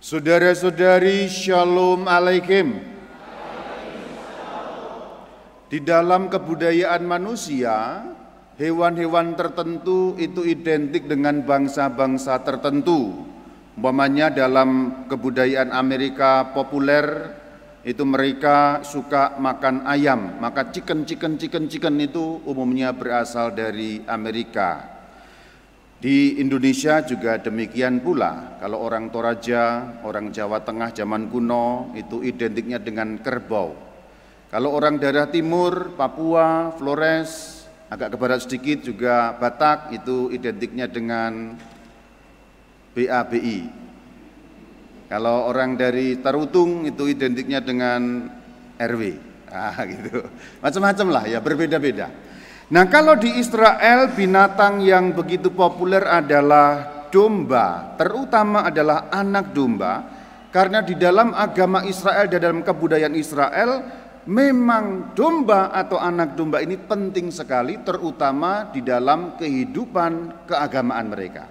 Saudara-saudari, Shalom Alaikum. Di dalam kebudayaan manusia, hewan-hewan tertentu itu identik dengan bangsa-bangsa tertentu. Umpamanya dalam kebudayaan Amerika populer, itu mereka suka makan ayam, maka chicken itu umumnya berasal dari Amerika. Di Indonesia juga demikian pula. Kalau orang Toraja, orang Jawa Tengah zaman kuno itu identiknya dengan kerbau. Kalau orang daerah timur, Papua, Flores, agak ke barat sedikit juga Batak, itu identiknya dengan BABI. Kalau orang dari Tarutung itu identiknya dengan RW. Gitu. Macam-macam lah ya, berbeda-beda. Nah, kalau di Israel binatang yang begitu populer adalah domba, terutama adalah anak domba, karena di dalam agama Israel dan dalam kebudayaan Israel memang domba atau anak domba ini penting sekali, terutama di dalam kehidupan keagamaan mereka.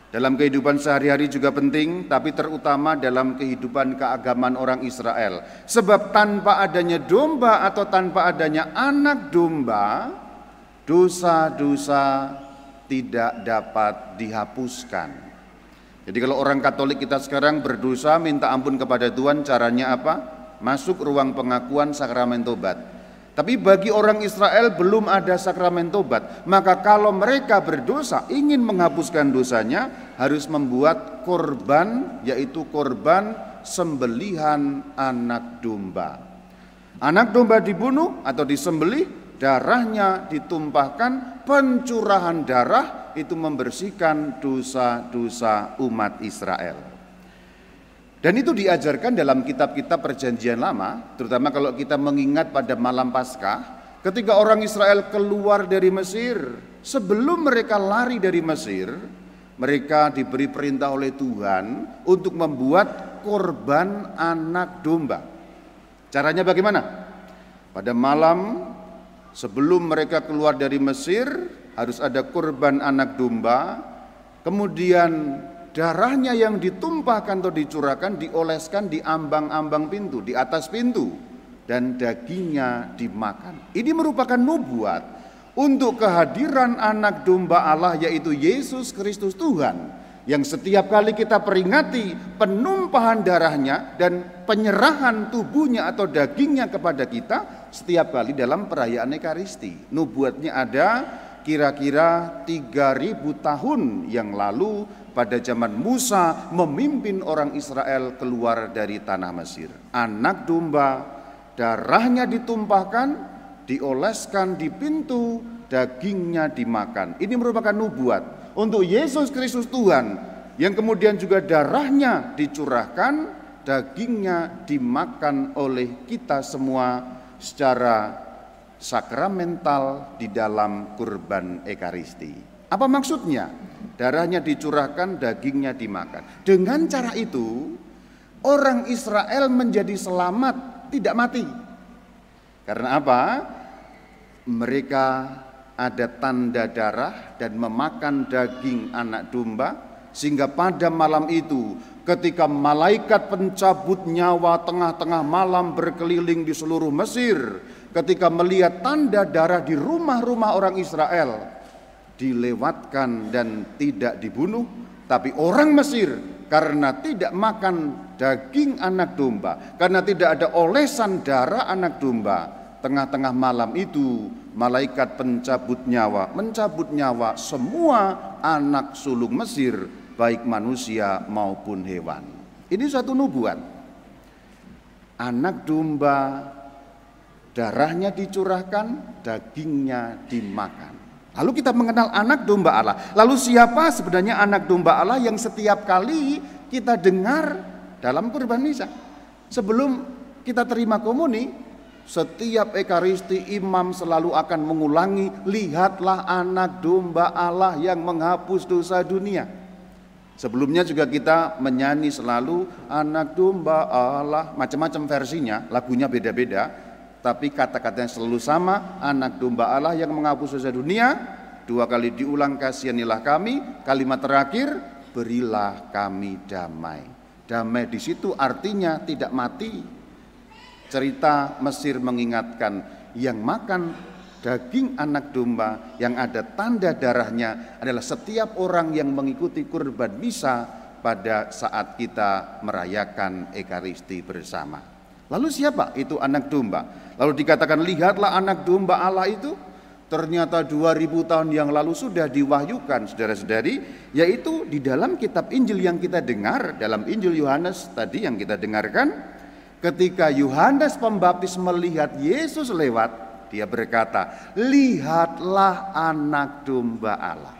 Dalam kehidupan sehari-hari juga penting, tapi terutama dalam kehidupan keagamaan orang Israel. Sebab tanpa adanya domba atau tanpa adanya anak domba, dosa-dosa tidak dapat dihapuskan. Jadi kalau orang Katolik kita sekarang berdosa minta ampun kepada Tuhan, caranya apa? Masuk ruang pengakuan sakramen tobat. Tapi bagi orang Israel belum ada sakramen tobat. Maka kalau mereka berdosa ingin menghapuskan dosanya, harus membuat korban, yaitu korban sembelihan anak domba. Anak domba dibunuh atau disembelih, darahnya ditumpahkan, pencurahan darah itu membersihkan dosa-dosa umat Israel. Dan itu diajarkan dalam kitab-kitab perjanjian lama, terutama kalau kita mengingat pada malam Paskah, ketika orang Israel keluar dari Mesir, sebelum mereka lari dari Mesir, mereka diberi perintah oleh Tuhan untuk membuat korban anak domba. Caranya bagaimana? Pada malam sebelum mereka keluar dari Mesir, harus ada korban anak domba, kemudian darahnya yang ditumpahkan atau dicurahkan dioleskan di ambang-ambang pintu, di atas pintu, dan dagingnya dimakan. Ini merupakan nubuat untuk kehadiran anak domba Allah, yaitu Yesus Kristus Tuhan, yang setiap kali kita peringati penumpahan darahnya dan penyerahan tubuhnya atau dagingnya kepada kita setiap kali dalam perayaan Ekaristi. Nubuatnya ada kira-kira 3000 tahun yang lalu pada zaman Musa memimpin orang Israel keluar dari tanah Mesir. Anak domba, darahnya ditumpahkan, dioleskan di pintu, dagingnya dimakan. Ini merupakan nubuat untuk Yesus Kristus Tuhan, yang kemudian juga darahnya dicurahkan, dagingnya dimakan oleh kita semua secara sakramental di dalam kurban Ekaristi. Apa maksudnya? Darahnya dicurahkan, dagingnya dimakan. Dengan cara itu, orang Israel menjadi selamat, tidak mati. Karena apa? Mereka ada tanda darah dan memakan daging anak domba, sehingga pada malam itu ketika malaikat pencabut nyawa tengah-tengah malam berkeliling di seluruh Mesir, ketika melihat tanda darah di rumah-rumah orang Israel, dilewatkan dan tidak dibunuh, tapi orang Mesir karena tidak makan daging anak domba, karena tidak ada olesan darah anak domba, tengah-tengah malam itu malaikat pencabut nyawa mencabut nyawa semua anak sulung Mesir, baik manusia maupun hewan. Ini satu nubuat. Anak domba, darahnya dicurahkan, dagingnya dimakan. Lalu kita mengenal anak domba Allah. Lalu siapa sebenarnya anak domba Allah yang setiap kali kita dengar dalam kurban misa? Sebelum kita terima komuni, setiap Ekaristi imam selalu akan mengulangi, lihatlah anak domba Allah yang menghapus dosa dunia. Sebelumnya juga kita menyanyi selalu anak domba Allah, macam-macam versinya, lagunya beda-beda. Tapi kata-katanya selalu sama, anak domba Allah yang menghapus dosa dunia. 2 kali diulang, kasihanilah kami. Kalimat terakhir, berilah kami damai. Damai di situ artinya tidak mati. Cerita Mesir mengingatkan yang makan daging anak domba yang ada tanda darahnya adalah setiap orang yang mengikuti kurban misa pada saat kita merayakan Ekaristi bersama. Lalu siapa itu anak domba? Lalu dikatakan, lihatlah anak domba Allah itu. Ternyata 2000 tahun yang lalu sudah diwahyukan, saudara-saudari, yaitu di dalam kitab Injil yang kita dengar, dalam Injil Yohanes tadi yang kita dengarkan, ketika Yohanes Pembaptis melihat Yesus lewat, dia berkata, lihatlah anak domba Allah.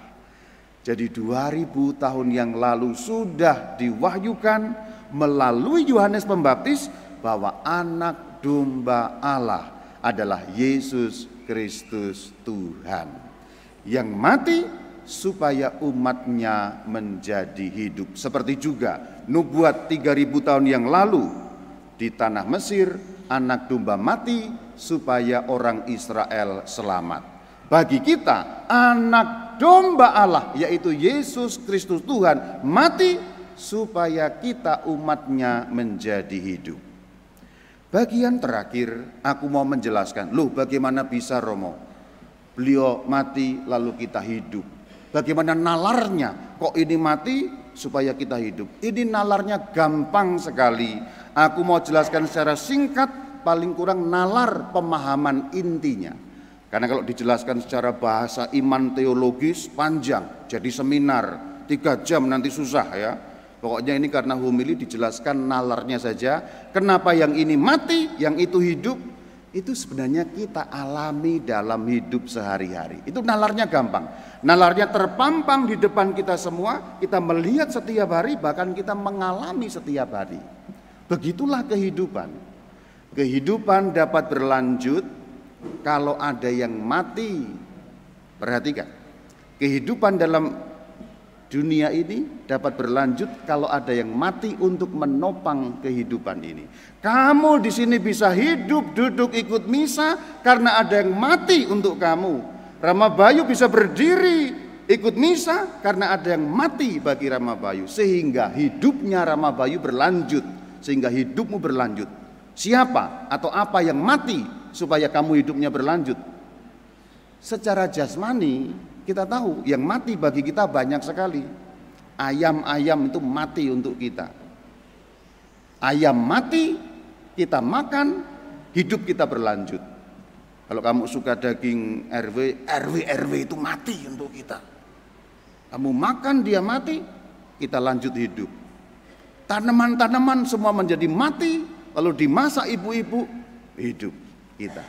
Jadi 2000 tahun yang lalu sudah diwahyukan melalui Yohanes Pembaptis bahwa anak domba Allah adalah Yesus Kristus Tuhan yang mati supaya umatnya menjadi hidup. Seperti juga nubuat 3000 tahun yang lalu di tanah Mesir, anak domba mati supaya orang Israel selamat. Bagi kita anak domba Allah yaitu Yesus Kristus Tuhan mati supaya kita umatnya menjadi hidup. Bagian terakhir aku mau menjelaskan, loh bagaimana bisa Romo? Beliau mati lalu kita hidup. Bagaimana nalarnya? Kok ini mati supaya kita hidup? Ini nalarnya gampang sekali. Aku mau jelaskan secara singkat, paling kurang nalar pemahaman intinya. Karena kalau dijelaskan secara bahasa iman teologis panjang, jadi seminar 3 jam nanti susah ya. Pokoknya ini karena homili dijelaskan nalarnya saja. Kenapa yang ini mati, yang itu hidup? Itu sebenarnya kita alami dalam hidup sehari-hari. Itu nalarnya gampang. Nalarnya terpampang di depan kita semua. Kita melihat setiap hari, bahkan kita mengalami setiap hari. Begitulah kehidupan. Kehidupan dapat berlanjut kalau ada yang mati. Perhatikan, kehidupan dalam dunia ini dapat berlanjut kalau ada yang mati untuk menopang kehidupan ini. Kamu di sini bisa hidup, duduk ikut misa karena ada yang mati untuk kamu. Rama Bayu bisa berdiri ikut misa karena ada yang mati bagi Rama Bayu, sehingga hidupnya Rama Bayu berlanjut, sehingga hidupmu berlanjut. Siapa atau apa yang mati supaya kamu hidupnya berlanjut? Secara jasmani kita tahu yang mati bagi kita banyak sekali. Ayam-ayam itu mati untuk kita. Ayam mati, kita makan, hidup kita berlanjut. Kalau kamu suka daging RW itu mati untuk kita. Kamu makan, dia mati, kita lanjut hidup. Tanaman-tanaman semua menjadi mati, lalu dimasak ibu-ibu, hidup kita.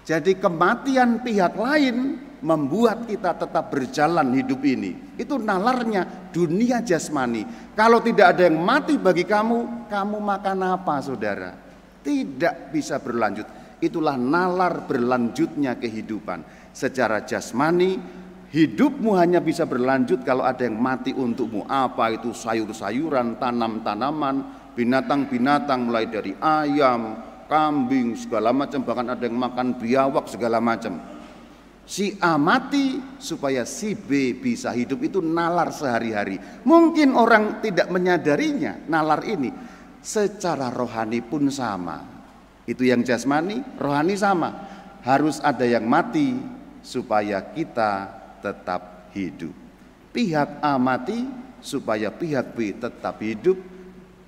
Jadi kematian pihak lain membuat kita tetap berjalan hidup ini. Itu nalarnya dunia jasmani. Kalau tidak ada yang mati bagi kamu, kamu makan apa saudara? Tidak bisa berlanjut. Itulah nalar berlanjutnya kehidupan. Secara jasmani, hidupmu hanya bisa berlanjut kalau ada yang mati untukmu. Apa itu sayur-sayuran, tanam-tanaman, binatang-binatang mulai dari ayam, kambing, segala macam. Bahkan ada yang makan biawak segala macam. Si A mati supaya si B bisa hidup, itu nalar sehari-hari. Mungkin orang tidak menyadarinya nalar ini. Secara rohani pun sama. Itu yang jasmani, rohani sama. Harus ada yang mati supaya kita tetap hidup. Pihak A mati supaya pihak B tetap hidup.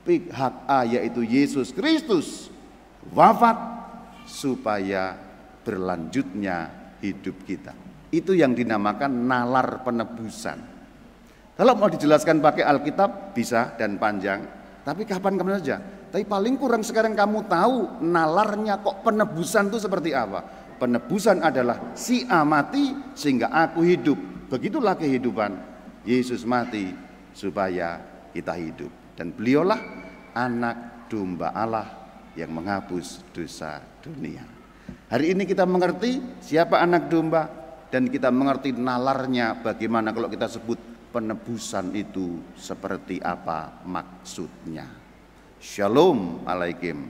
Pihak A yaitu Yesus Kristus wafat supaya berlanjutnya hidup kita. Itu yang dinamakan nalar penebusan. Kalau mau dijelaskan pakai Alkitab bisa dan panjang, tapi kapan-kapan saja. Tapi paling kurang sekarang kamu tahu nalarnya kok penebusan itu seperti apa. Penebusan adalah si A mati sehingga aku hidup. Begitulah kehidupan. Yesus mati supaya kita hidup. Dan beliaulah anak domba Allah yang menghapus dosa dunia. Hari ini kita mengerti siapa anak domba dan kita mengerti nalarnya bagaimana kalau kita sebut penebusan itu seperti apa maksudnya. Shalom alaikum.